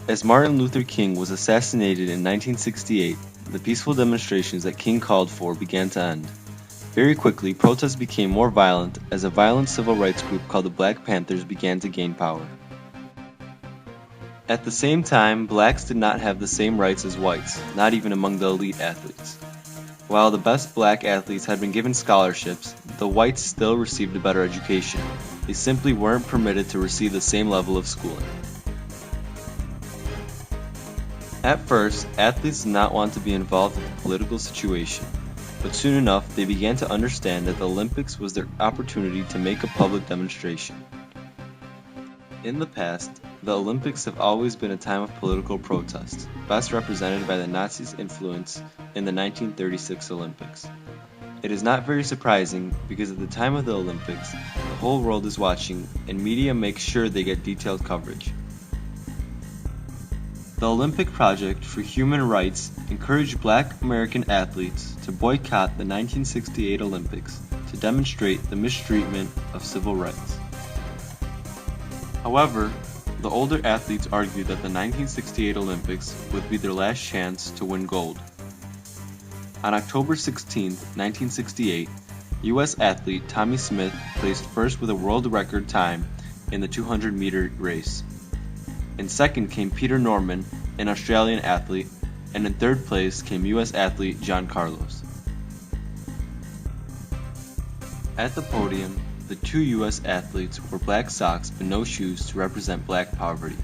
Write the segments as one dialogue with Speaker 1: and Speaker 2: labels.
Speaker 1: As Martin Luther King was assassinated in 1968, the peaceful demonstrations that King called for began to end. Very quickly, protests became more violent as a violent civil rights group called the Black Panthers began to gain power. At the same time, blacks did not have the same rights as whites, not even among the elite athletes. While the best black athletes had been given scholarships, the whites still received a better education. They simply weren't permitted to receive the same level of schooling. At first, athletes did not want to be involved in the political situation, but soon enough they began to understand that the Olympics was their opportunity to make a public demonstration. In the past, the Olympics have always been a time of political protest, best represented by the Nazis' influence in the 1936 Olympics. It is not very surprising because at the time of the Olympics, the whole world is watching and media makes sure they get detailed coverage. The Olympic Project for Human Rights encouraged black American athletes to boycott the 1968 Olympics to demonstrate the mistreatment of civil rights. However, the older athletes argued that the 1968 Olympics would be their last chance to win gold. On October 16, 1968, U.S. athlete Tommie Smith placed first with a world record time in the 200-meter race. In second came Peter Norman, an Australian athlete, and in third place came U.S. athlete John Carlos. At the podium, the two U.S. athletes wore black socks but no shoes to represent black poverty.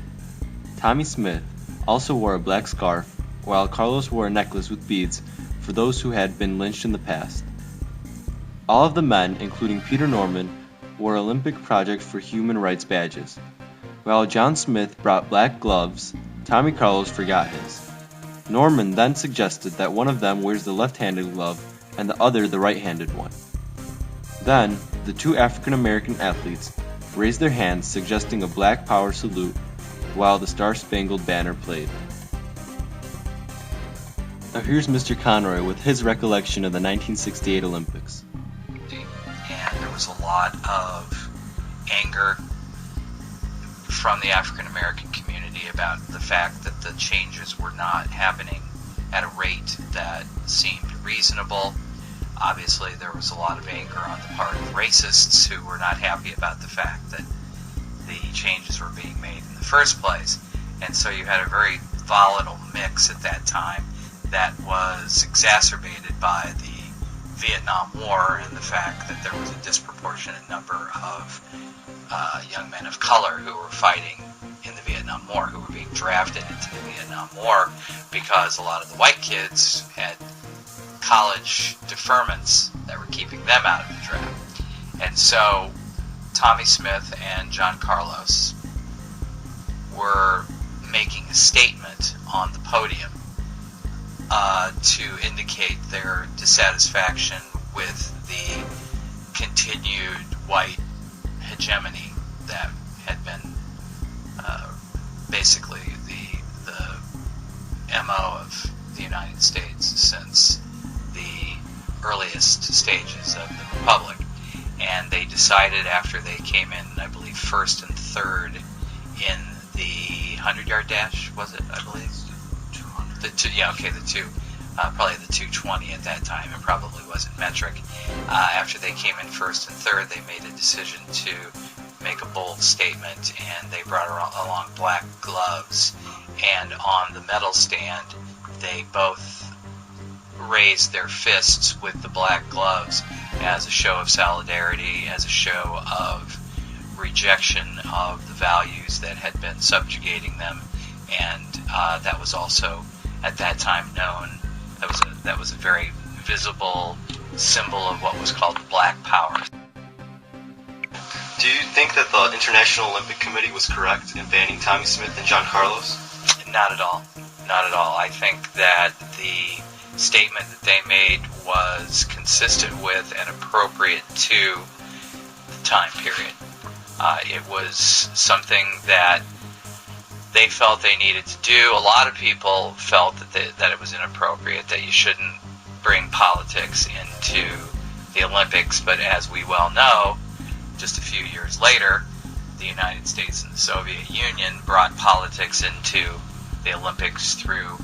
Speaker 1: Tommie Smith also wore a black scarf, while Carlos wore a necklace with beads for those who had been lynched in the past. All of the men, including Peter Norman, wore Olympic Project for Human Rights badges. While John Smith brought black gloves, Tommy Carlos forgot his. Norman then suggested that one of them wears the left-handed glove and the other the right-handed one. Then, the two African American athletes raised their hands suggesting a Black Power salute while the Star-Spangled Banner played. Now here's Mr. Conroy with his recollection of the 1968 Olympics.
Speaker 2: And there was a lot of anger from the African American community about the fact that the changes were not happening at a rate that seemed reasonable. Obviously, there was a lot of anger on the part of racists who were not happy about the fact that the changes were being made in the first place. And so you had a very volatile mix at that time that was exacerbated by the Vietnam War and the fact that there was a disproportionate number of young men of color who were fighting in the Vietnam War, who were being drafted into the Vietnam War because a lot of the white kids had college deferments that were keeping them out of the draft. And so Tommie Smith and John Carlos were making a statement on the podium to indicate their dissatisfaction with the continued white hegemony that had been basically the MO of the United States since the earliest stages of the Republic. And they decided after they came in, I believe, first and third in the 100-yard dash, was it, I believe? 200. The two. Probably the 220 at that time. It probably wasn't metric. After they came in first and third, they made a decision to make a bold statement, and they brought along black gloves. And on the medal stand, they both raised their fists with the black gloves as a show of solidarity, as a show of rejection of the values that had been subjugating them. And that was also, at that time, known. That was a very visible symbol of what was called Black Power.
Speaker 1: Do you think that the International Olympic Committee was correct in banning Tommie Smith and John Carlos?
Speaker 2: Not at all. Not at all. I think that the statement that they made was consistent with and appropriate to the time period. It was something that they felt they needed to do. A lot of people felt that it was inappropriate, that you shouldn't bring politics into the Olympics. But as we well know, just a few years later, the United States and the Soviet Union brought politics into the Olympics through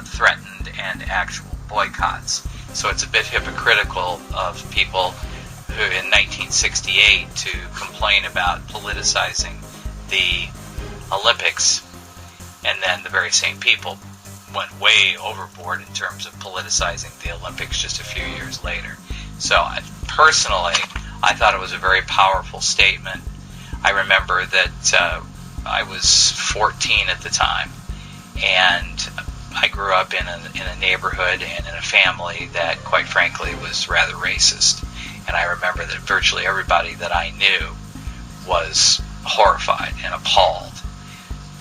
Speaker 2: threatened and actual boycotts. So it's a bit hypocritical of people who in 1968 to complain about politicizing the Olympics, and then the very same people went way overboard in terms of politicizing the Olympics just a few years later. So personally, I thought it was a very powerful statement. I remember that I was 14 at the time, and I grew up in a neighborhood and in a family that, quite frankly, was rather racist. And I remember that virtually everybody that I knew was horrified and appalled.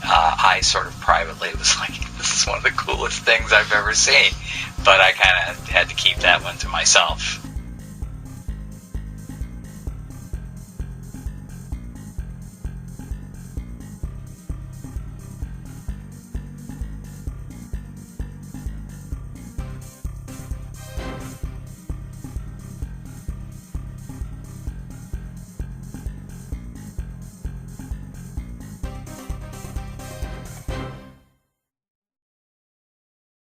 Speaker 2: I sort of privately was like, this is one of the coolest things I've ever seen. But I kind of had to keep that one to myself.